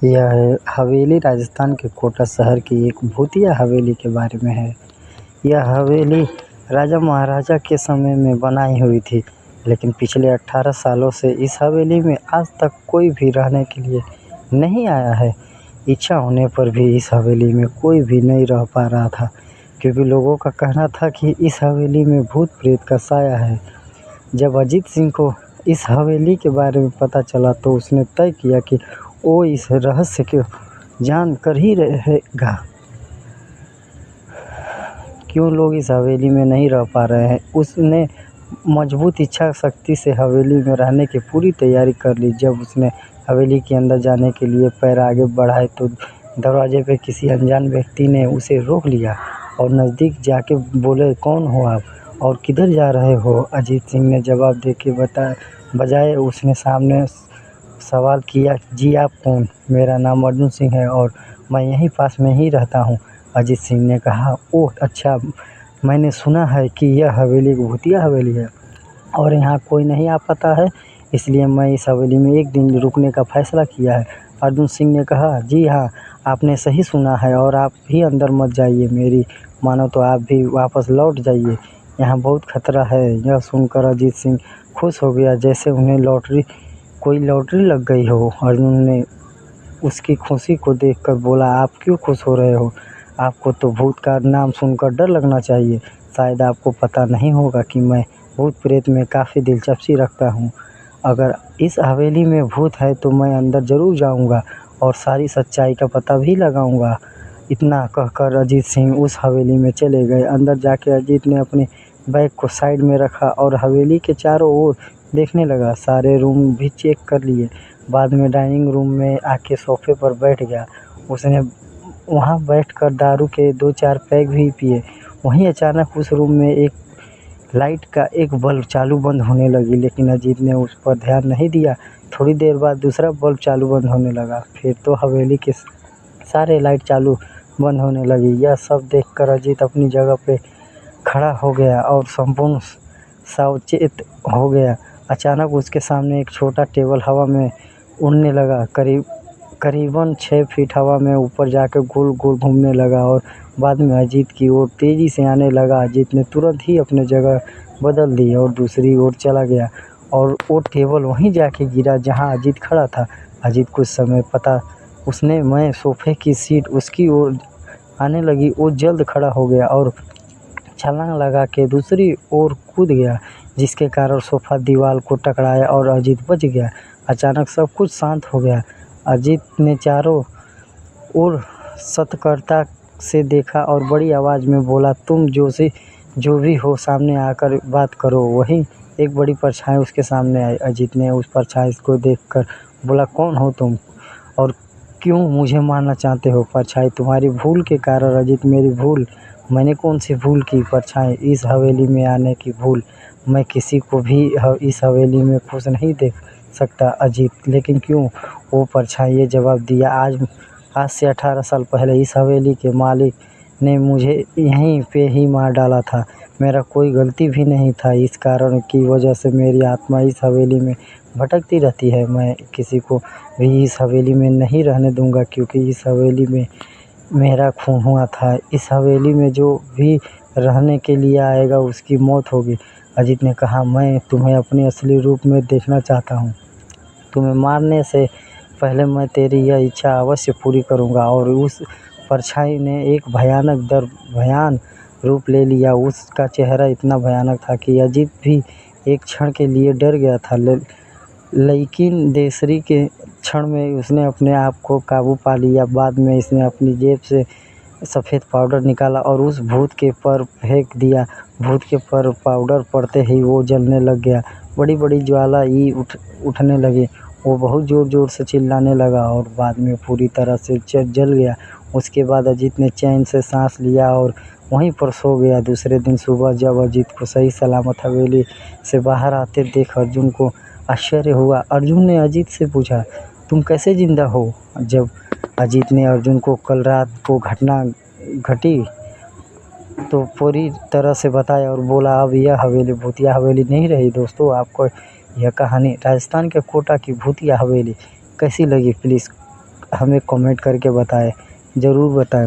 यह हवेली राजस्थान के कोटा शहर की एक भूतिया हवेली के बारे में है। यह हवेली राजा महाराजा के समय में बनाई हुई थी, लेकिन पिछले 18 सालों से इस हवेली में आज तक कोई भी रहने के लिए नहीं आया है। इच्छा होने पर भी इस हवेली में कोई भी नहीं रह पा रहा था, क्योंकि लोगों का कहना था कि इस हवेली में भूत प्रेत का साया है। जब अजीत सिंह को इस हवेली के बारे में पता चला तो उसने तय किया कि वो इस रहस्य को जान कर ही रहेगा। क्यों लोग इस हवेली में नहीं रह पा रहे हैं, उसने मजबूत इच्छा शक्ति से हवेली में रहने की पूरी तैयारी कर ली। जब उसने हवेली के अंदर जाने के लिए पैर आगे बढ़ाए तो दरवाजे पे किसी अनजान व्यक्ति ने उसे रोक लिया और नज़दीक जाके बोले, कौन हो आप और किधर जा रहे हो? अजीत सिंह ने जवाब देके बजाय उसने सामने सवाल किया, जी आप कौन? मेरा नाम अर्जुन सिंह है और मैं यहीं पास में ही रहता हूँ। अजीत सिंह ने कहा, ओह अच्छा, मैंने सुना है कि यह हवेली एक भूतिया हवेली है और यहाँ कोई नहीं आ पाता है, इसलिए मैं इस हवेली में एक दिन रुकने का फैसला किया है। अर्जुन सिंह ने कहा, जी हाँ, आपने सही सुना है और आप भी अंदर मत जाइए, मेरी मानो तो आप भी वापस लौट जाइए, यहाँ बहुत खतरा है। यह सुनकर अजीत सिंह खुश हो गया, जैसे उन्हें कोई लॉटरी लग गई हो। अर्जुन ने उसकी खुशी को देखकर बोला, आप क्यों खुश हो रहे हो? आपको तो भूत का नाम सुनकर डर लगना चाहिए। शायद आपको पता नहीं होगा कि मैं भूत प्रेत में काफ़ी दिलचस्पी रखता हूँ। अगर इस हवेली में भूत है तो मैं अंदर ज़रूर जाऊँगा और सारी सच्चाई का पता भी लगाऊँगा। इतना कहकर अजीत सिंह उस हवेली में चले गए। अंदर जाके अजीत ने अपने बैग को साइड में रखा और हवेली के चारों ओर देखने लगा। सारे रूम भी चेक कर लिए। बाद में डाइनिंग रूम में आके सोफे पर बैठ गया। उसने वहाँ बैठकर दारू के 2-4 पैग भी पिए। वहीं अचानक उस रूम में एक लाइट का एक बल्ब चालू बंद होने लगी, लेकिन अजीत ने उस पर ध्यान नहीं दिया। थोड़ी देर बाद दूसरा बल्ब चालू बंद होने लगा, फिर तो हवेली के सारे लाइट चालू बंद होने लगी। यह सब देखकर अजीत अपनी जगह पे खड़ा हो गया और संपूर्ण सावचेत हो गया। अचानक उसके सामने एक छोटा टेबल हवा में उड़ने लगा। करीबन 6 फीट हवा में ऊपर जाकर गोल गोल घूमने लगा और बाद में अजीत की ओर तेज़ी से आने लगा। अजीत ने तुरंत ही अपनी जगह बदल दी और दूसरी ओर चला गया और वो टेबल वहीं जाके गिरा जहां अजीत खड़ा था। अजीत कुछ समय पता उसने मैं सोफे की सीट उसकी ओर आने लगी। वो जल्द खड़ा हो गया और छलांग लगा के दूसरी ओर कूद गया, जिसके कारण सोफा दीवार को टकराया और अजीत बच गया। अचानक सब कुछ शांत हो गया। अजीत ने चारों ओर सतर्कता से देखा और बड़ी आवाज़ में बोला, तुम जो भी हो सामने आकर बात करो। वहीं एक बड़ी परछाई उसके सामने आई। अजीत ने उस परछाई को देखकर बोला, कौन हो तुम और क्यों मुझे मारना चाहते हो? परछाई, तुम्हारी भूल के कारण। अजीत, मेरी भूल? मैंने कौन सी भूल की? परछाई, इस हवेली में आने की भूल। मैं किसी को भी इस हवेली में खुश नहीं देख सकता। अजीत, लेकिन क्यों? वो परछाई ये जवाब दिया, आज से 18 साल पहले इस हवेली के मालिक ने मुझे यहीं पे ही मार डाला था। मेरा कोई गलती भी नहीं था। इस कारण की वजह से मेरी आत्मा इस हवेली में भटकती रहती है। मैं किसी को भी इस हवेली में नहीं रहने दूंगा, क्योंकि इस हवेली में मेरा खून हुआ था। इस हवेली में जो भी रहने के लिए आएगा उसकी मौत होगी। अजीत ने कहा, मैं तुम्हें अपने असली रूप में देखना चाहता हूँ। तुम्हें मारने से पहले मैं तेरी यह इच्छा अवश्य पूरी करूँगा। और उस परछाई ने एक भयान रूप ले लिया। उसका चेहरा इतना भयानक था कि अजीत भी एक क्षण के लिए डर गया था, लेकिन दूसरी के क्षण में उसने अपने आप को काबू पा लिया। बाद में इसने अपनी जेब से सफ़ेद पाउडर निकाला और उस भूत के पर फेंक दिया। भूत के पर पाउडर पड़ते ही वो जलने लग गया। बड़ी बड़ी ज्वाला उठने लगी। वो बहुत ज़ोर ज़ोर से चिल्लाने लगा और बाद में पूरी तरह से जल गया। उसके बाद अजीत ने चैन से सांस लिया और वहीं पर सो गया। दूसरे दिन सुबह जब अजीत को सही सलामत हवेली से बाहर आते देख अर्जुन को आश्चर्य हुआ। अर्जुन ने अजीत से पूछा, तुम कैसे जिंदा हो? जब अजीत ने अर्जुन को कल रात को घटना घटी तो पूरी तरह से बताया और बोला, अब यह हवेली भूतिया हवेली नहीं रही। दोस्तों, आपको यह कहानी राजस्थान के कोटा की भूतिया हवेली कैसी लगी? प्लीज़ हमें कमेंट करके बताएं, ज़रूर बताएं।